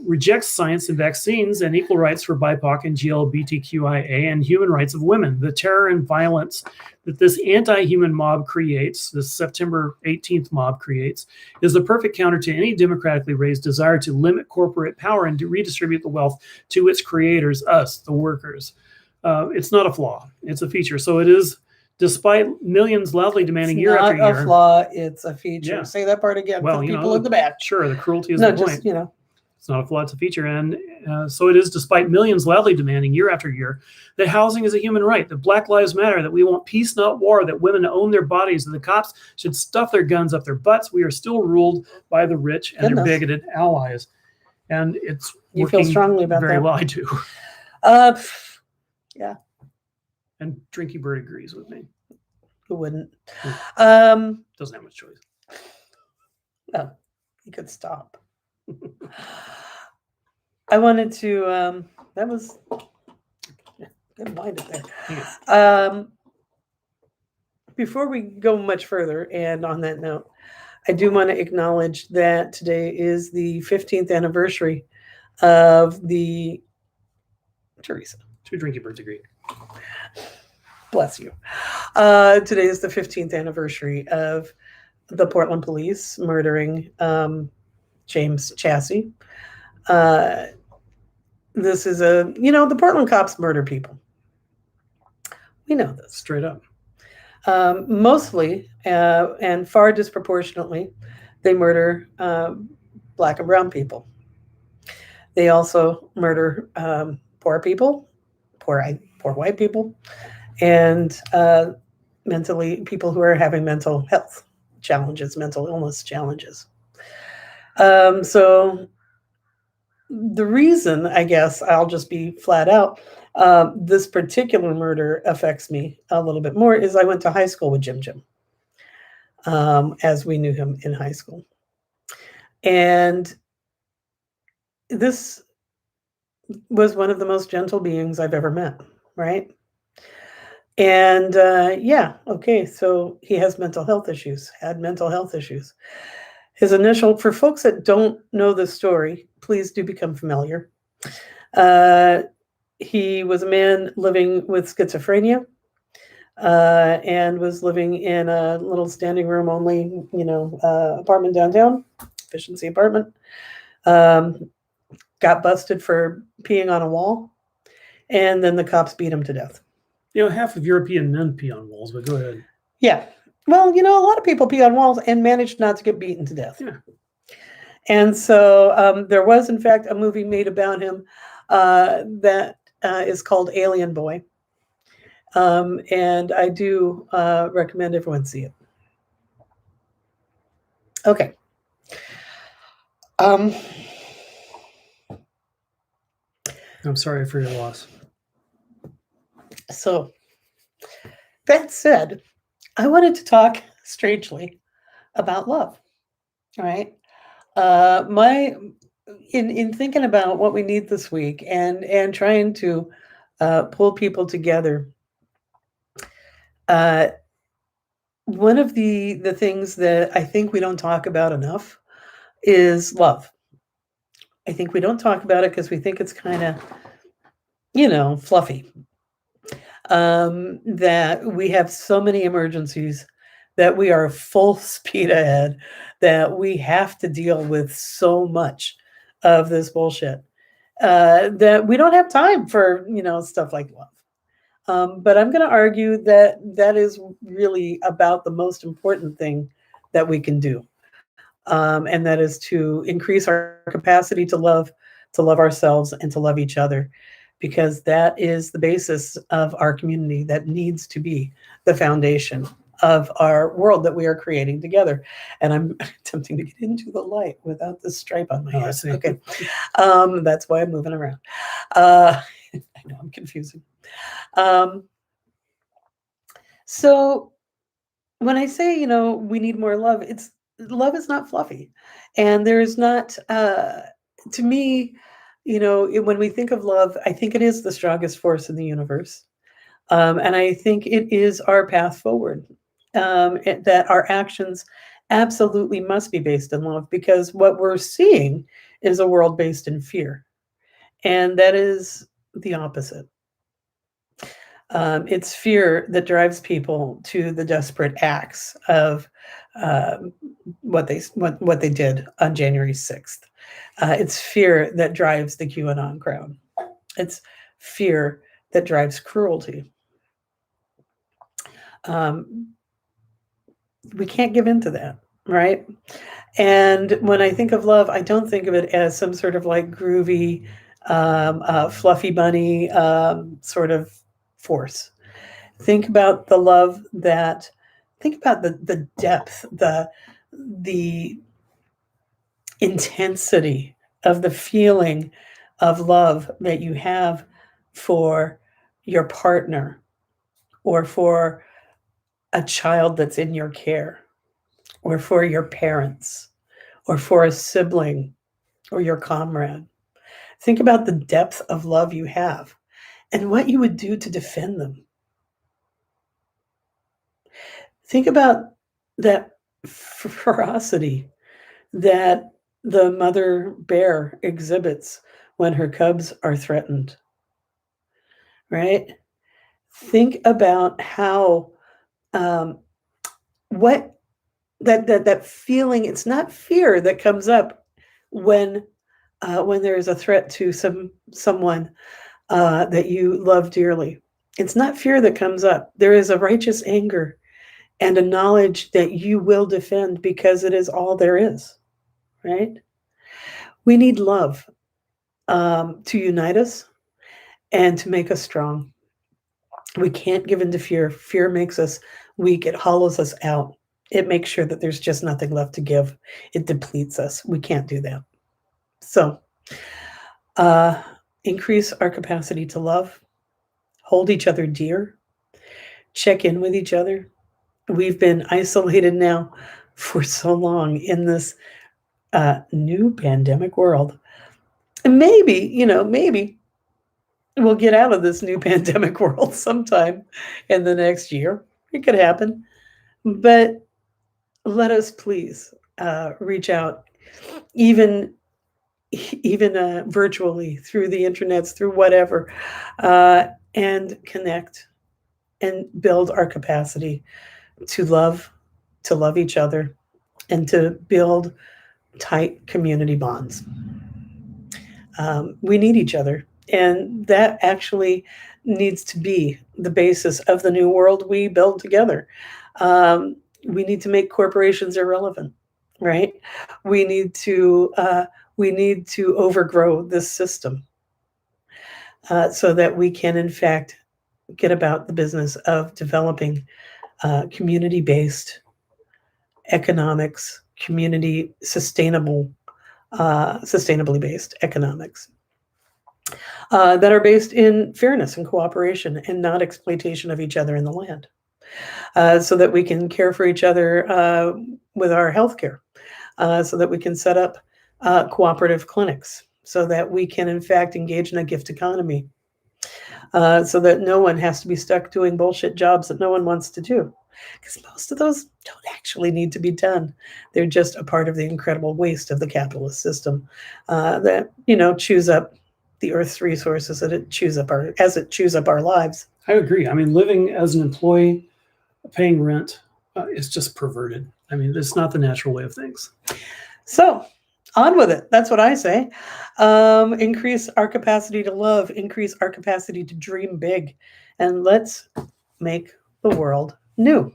rejects science and vaccines and equal rights for BIPOC and GLBTQIA and human rights of women. The terror and violence that this anti-human mob creates, this September 18th mob creates, is the perfect counter to any democratically raised desire to limit corporate power and to redistribute the wealth to its creators, us, the workers. It's not a flaw, it's a feature. So it is, despite millions loudly demanding year after year. It's not a flaw, it's a feature. Yeah. Say that part again for people in the back. Sure, the cruelty is the point. Just, It's not a flaw, it's a feature. And so it is, despite millions loudly demanding year after year that housing is a human right, that Black Lives Matter, that we want peace, not war, that women own their bodies, and the cops should stuff their guns up their butts. We are still ruled by the rich and their bigoted allies. And it's you feel strongly about very that. well, I do. Yeah. And Drinky Bird agrees with me. Who wouldn't? Doesn't have much choice. Oh, he could stop. I wanted to, that was good minded there. Before we go much further, and on that note, I do want to acknowledge that today is the 15th anniversary of the Theresa. Two Drinky Birds agree. Bless you. Today is the 15th anniversary of the Portland police murdering James Chassie. This is the Portland cops murder people. We know this. Straight up. Mostly, and far disproportionately, they murder Black and brown people. They also murder poor people, poor white people, and people who are having mental health challenges, mental illness challenges. So the reason, I guess, I'll just be flat out, this particular murder affects me a little bit more is I went to high school with Jim, as we knew him in high school. And this was one of the most gentle beings I've ever met, right? And okay, so he has mental health issues, had mental health issues. His initial, for folks that don't know the story, please do become familiar. He was a man living with schizophrenia, and was living in a little standing room only, apartment downtown, efficiency apartment. Got busted for peeing on a wall, and then the cops beat him to death. Half of European men pee on walls, but go ahead. Yeah. Well, a lot of people pee on walls and manage not to get beaten to death. Yeah. And so there was, in fact, a movie made about him that is called Alien Boy. And I do recommend everyone see it. Okay. I'm sorry for your loss. So that said, I wanted to talk strangely about love. All right. In thinking about what we need this week and trying to pull people together, one of the things that I think we don't talk about enough is love. I think we don't talk about it because we think it's kind of, fluffy. That we have so many emergencies, that we are full speed ahead, that we have to deal with so much of this bullshit, that we don't have time for, stuff like love. But I'm going to argue that that is really about the most important thing that we can do. And that is to increase our capacity to love ourselves and to love each other, because that is the basis of our community. That needs to be the foundation of our world that we are creating together. And I'm attempting to get into the light without this stripe on my head. Okay. That's why I'm moving around. I know I'm confusing. So when I say, we need more love, love is not fluffy. And there's not, to me, when we think of love, I think it is the strongest force in the universe. And I think it is our path forward, that our actions absolutely must be based in love, because what we're seeing is a world based in fear. And that is the opposite. It's fear that drives people to the desperate acts of what they did on January 6th. It's fear that drives the QAnon crowd. It's fear that drives cruelty. We can't give in to that, right? And when I think of love, I don't think of it as some sort of like groovy, fluffy bunny sort of force. Think about the love think about the depth, the intensity of the feeling of love that you have for your partner, or for a child that's in your care, or for your parents, or for a sibling, or your comrade. Think about the depth of love you have and what you would do to defend them. Think about that ferocity that the mother bear exhibits when her cubs are threatened, right? Think about how what that feeling. It's not fear that comes up when there is a threat to someone that you love dearly. It's not fear that comes up. There is a righteous anger and a knowledge that you will defend, because it is all there is, right? We need love to unite us and to make us strong. We can't give in to fear. Fear makes us weak. It hollows us out. It makes sure that there's just nothing left to give. It depletes us. We can't do that. So, increase our capacity to love, hold each other dear, check in with each other. We've been isolated now for so long in this new pandemic world. And maybe we'll get out of this new pandemic world sometime in the next year. It could happen. But let us please reach out, even virtually through the internets, through whatever, and connect and build our capacity to love each other, and to build tight community bonds. We need each other, and that actually needs to be the basis of the new world we build together. We need to make corporations irrelevant, right? We need to overgrow this system so that we can, in fact, get about the business of developing community-based economics, community sustainably based economics that are based in fairness and cooperation and not exploitation of each other in the land, so that we can care for each other with our healthcare, so that we can set up cooperative clinics, so that we can, in fact, engage in a gift economy, so that no one has to be stuck doing bullshit jobs that no one wants to do. Because most of those don't actually need to be done. They're just a part of the incredible waste of the capitalist system that, chews up the Earth's resources, as it chews up our lives. I agree. I mean, living as an employee, paying rent, is just perverted. I mean, it's not the natural way of things. So on with it. That's what I say. Increase our capacity to love, increase our capacity to dream big, and let's make the world new.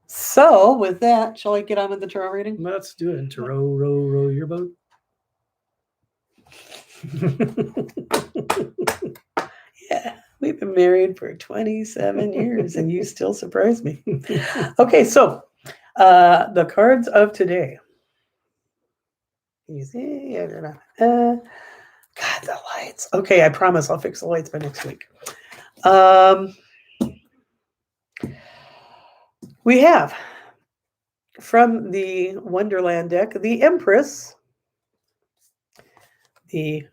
So with that, shall I get on with the tarot reading? Let's do it. To row your boat. Yeah, we've been married for 27 years and you still surprise me. Okay, so the cards of today. You see, God, the lights. Okay, I promise I'll fix the lights by next week. We have from the Wonderland deck, the Empress, the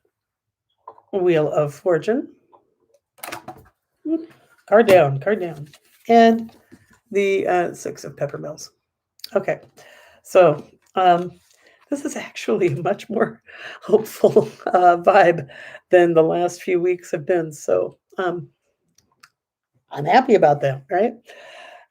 Wheel of Fortune, card down, and the Six of Peppermills. Okay, so this is actually a much more hopeful vibe than the last few weeks have been. So I'm happy about that, right?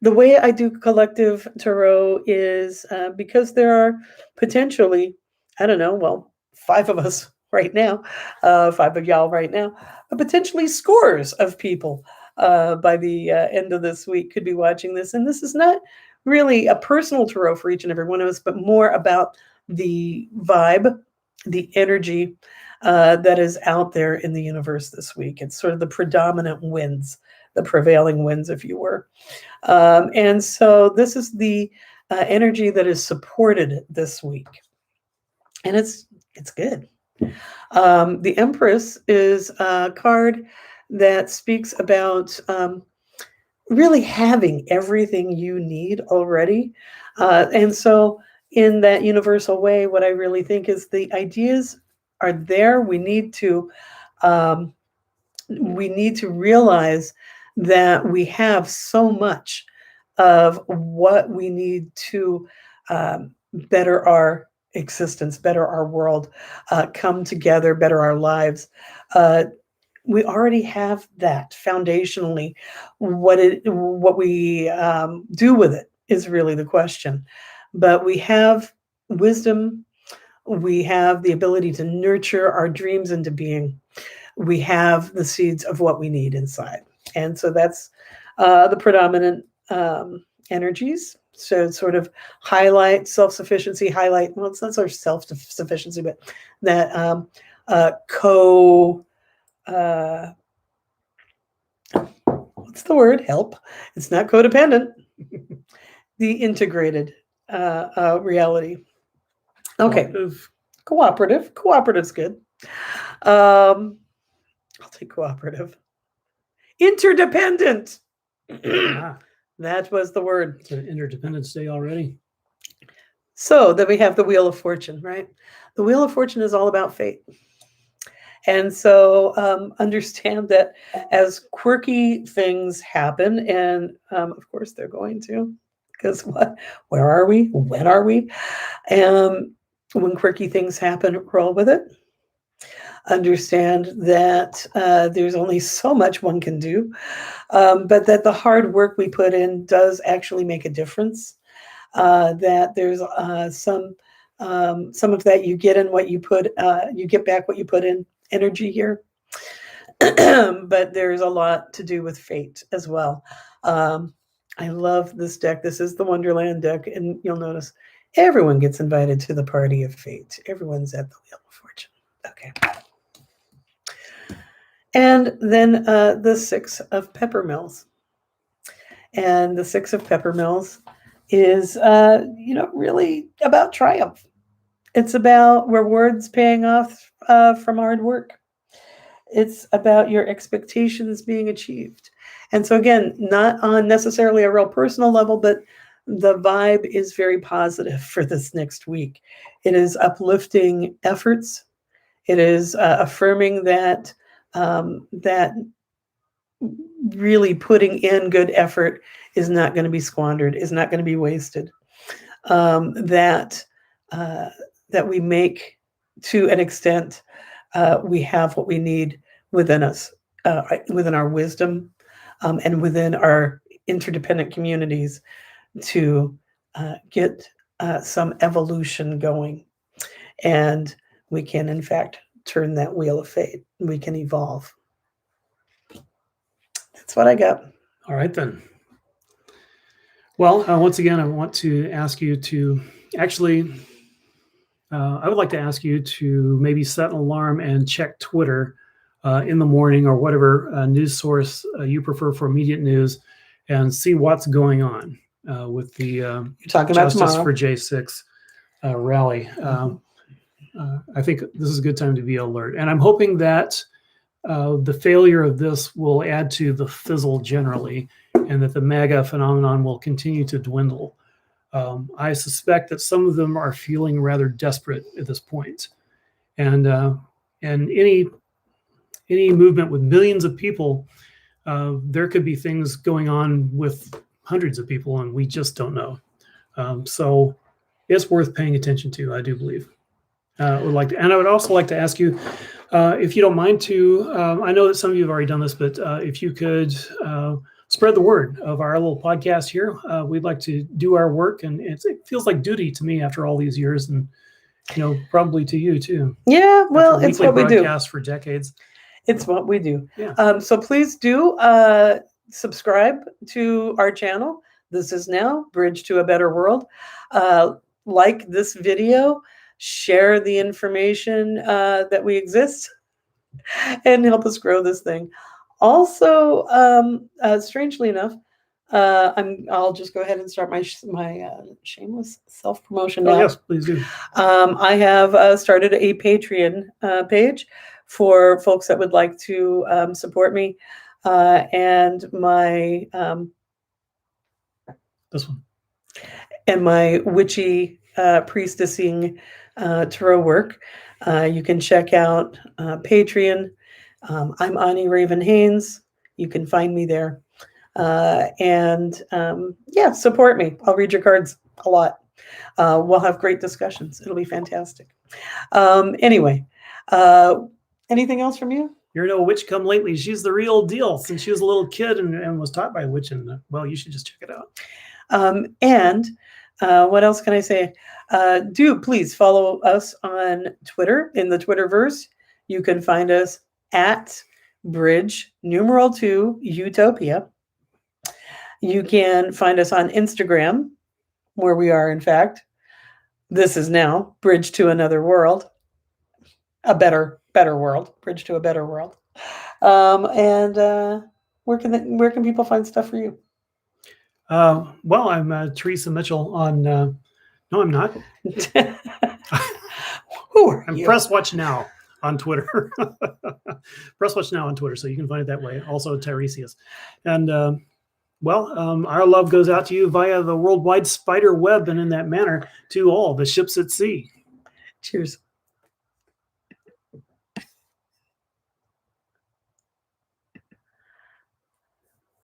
The way I do collective tarot is because there are potentially, 5 of us right now, 5 of y'all right now, but potentially scores of people by the end of this week could be watching this. And this is not really a personal tarot for each and every one of us, but more about the vibe, the energy that is out there in the universe this week. It's sort of the predominant winds, the prevailing winds, if you were. And so this is the energy that is supported this week. And it's good. The Empress is a card that speaks about really having everything you need already. And so in that universal way, what I really think is the ideas are there. We need to realize that we have so much of what we need to better our existence, better our world, come together, better our lives. We already have that foundationally. What we do with it is really the question. But we have wisdom. We have the ability to nurture our dreams into being. We have the seeds of what we need inside. And so that's the predominant energies. So sort of highlight self-sufficiency, it's not sort of self-sufficiency, but that what's the word? Help. It's not codependent. The integrated reality. Okay. Cooperative. Cooperative's good. I'll take cooperative. Interdependent. That was the word. It's an Interdependence Day already. So then we have the Wheel of Fortune, right? The Wheel of Fortune is all about fate. And so understand that as quirky things happen, and of course they're going to, because where are we? When are we? When quirky things happen, roll with it. Understand that there's only so much one can do, but that the hard work we put in does actually make a difference. That there's some of that you get in what you put, you get back what you put in energy here. But there's a lot to do with fate as well. I love this deck. This is the Wonderland deck, and you'll notice everyone gets invited to the party of fate. Everyone's at the Wheel of Fortune. Okay. And then the Six of Peppermills. And the Six of Peppermills is, really about triumph. It's about rewards paying off from hard work. It's about your expectations being achieved. And so again, not on necessarily a real personal level, but the vibe is very positive for this next week. It is uplifting efforts. It is affirming that that really putting in good effort is not going to be squandered, is not going to be wasted. That we make, to an extent, we have what we need within us, within our wisdom, and within our interdependent communities to get some evolution going. And we can, in fact, turn that wheel of fate. We can evolve. That's what I got. All right, then. Well, once again, I want to ask you to actually, I would like to ask you to maybe set an alarm and check Twitter in the morning or whatever news source you prefer for immediate news and see what's going on with the You're talking Justice about tomorrow. for J6 rally. I think this is a good time to be alert. And I'm hoping that the failure of this will add to the fizzle generally, and that the MAGA phenomenon will continue to dwindle. I suspect that some of them are feeling rather desperate at this point. And any movement with millions of people, there could be things going on with hundreds of people, and we just don't know. So it's worth paying attention to, I do believe. I would also like to ask you, if you don't mind, to I know that some of you have already done this, but if you could spread the word of our little podcast here. We'd like to do our work, and it feels like duty to me after all these years, and probably to you too. Yeah, well, it's what we do. Broadcast for decades. It's what we do. Yeah. So please do subscribe to our channel. This is now Bridge to a Better World. Like this video, share the information that we exist, and help us grow this thing. Also, strangely enough, I'll just go ahead and start my shameless self-promotion now. Oh, yes, please do. I have started a Patreon page for folks that would like to support me, and my this one, and my witchy priestessing tarot work. You can check out Patreon. I'm Ani Raven Haynes. You can find me there. And support me. I'll read your cards a lot. We'll have great discussions. It'll be fantastic. Anyway, anything else from you? You're no witch come lately. She's the real deal since she was a little kid and was taught by a witch. And well, you should just check it out. What else can I say? Do please follow us on Twitter, in the Twitterverse. You can find us at Bridge #2 Utopia. You can find us on Instagram, where we are, in fact, this is now Bridge to Another World, a better world, Bridge to a Better World. Where can people find stuff for you? Well, I'm Theresa Mitchell on. No, I'm not. Who are I'm you? Press Watch Now on Twitter. Press Watch Now on Twitter, so you can find it that way. Also, Tiresias. And our love goes out to you via the worldwide spider web, and in that manner to all the ships at sea. Cheers.